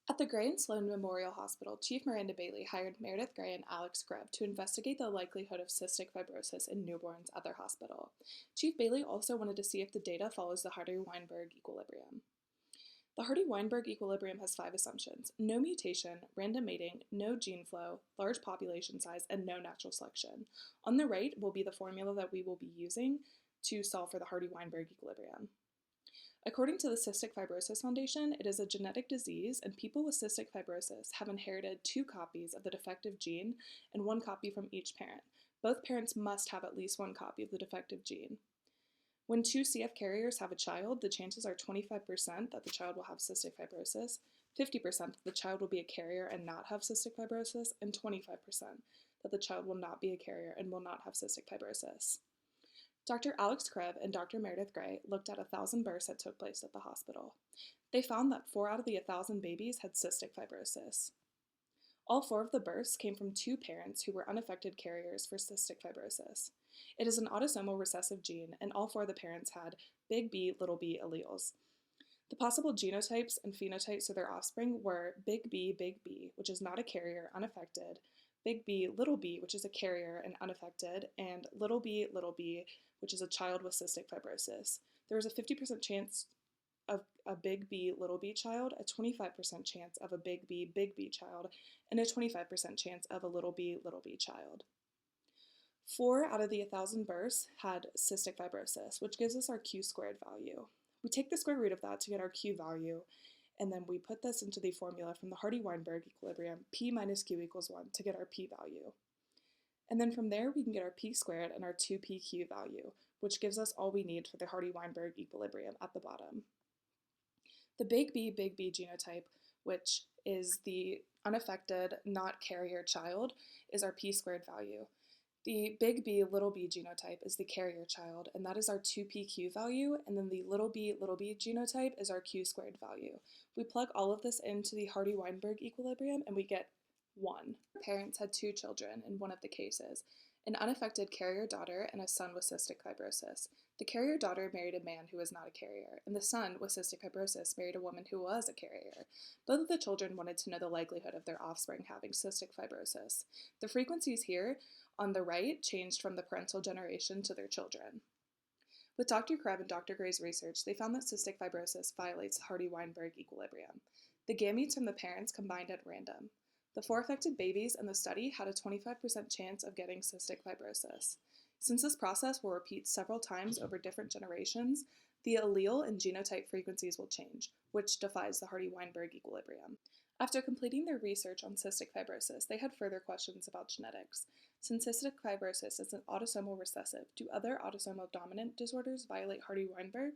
At the Gray and Sloan Memorial Hospital, Chief Miranda Bailey hired Meredith Gray and Alex Greb to investigate the likelihood of cystic fibrosis in newborns at their hospital. Chief Bailey also wanted to see if the data follows the Hardy-Weinberg equilibrium. The Hardy-Weinberg equilibrium has 5 assumptions: no mutation, random mating, no gene flow, large population size, and no natural selection. On the right will be the formula that we will be using to solve for the Hardy-Weinberg equilibrium. According to the Cystic Fibrosis Foundation, it is a genetic disease, and people with cystic fibrosis have inherited 2 copies of the defective gene and 1 copy from each parent. Both parents must have at least 1 copy of the defective gene. When 2 CF carriers have a child, the chances are 25% that the child will have cystic fibrosis, 50% that the child will be a carrier and not have cystic fibrosis, and 25% that the child will not be a carrier and will not have cystic fibrosis. Dr. Alex Greb and Dr. Meredith Gray looked at 1,000 births that took place at the hospital. They found that 4 out of the 1,000 babies had cystic fibrosis. All 4 of the births came from 2 parents who were unaffected carriers for cystic fibrosis. It is an autosomal recessive gene, and all 4 of the parents had big B, little b alleles. The possible genotypes and phenotypes of their offspring were big B, which is not a carrier, unaffected, big B, which is a carrier and unaffected, and little b, which is a child with cystic fibrosis. There was a 50% chance of a big B, little b child, a 25% chance of a big B child, and a 25% chance of a little b child. 4 out of the 1,000 births had cystic fibrosis, which gives us our Q-squared value. We take the square root of that to get our Q value, and then we put this into the formula from the Hardy-Weinberg equilibrium, P minus Q equals 1, to get our P value. And then from there, we can get our P squared and our 2PQ value, which gives us all we need for the Hardy-Weinberg equilibrium at the bottom. The big B genotype, which is the unaffected, not carrier child, is our P squared value. The big B, little b genotype is the carrier child, and that is our 2PQ value, and then the little b genotype is our Q squared value. We plug all of this into the Hardy-Weinberg equilibrium, and we get 1. Parents had 2 children in one of the cases, an unaffected carrier daughter and a son with cystic fibrosis. The carrier daughter married a man who was not a carrier, and the son with cystic fibrosis married a woman who was a carrier. Both of the children wanted to know the likelihood of their offspring having cystic fibrosis. The frequencies here on the right changed from the parental generation to their children. With Dr. Greb and Dr. Gray's research, they found that cystic fibrosis violates the Hardy-Weinberg equilibrium. The gametes from the parents combined at random. The 4 affected babies in the study had a 25% chance of getting cystic fibrosis. Since this process will repeat several times over different generations, the allele and genotype frequencies will change, which defies the Hardy-Weinberg equilibrium. After completing their research on cystic fibrosis, they had further questions about genetics. Since cystic fibrosis is an autosomal recessive, do other autosomal dominant disorders violate Hardy-Weinberg?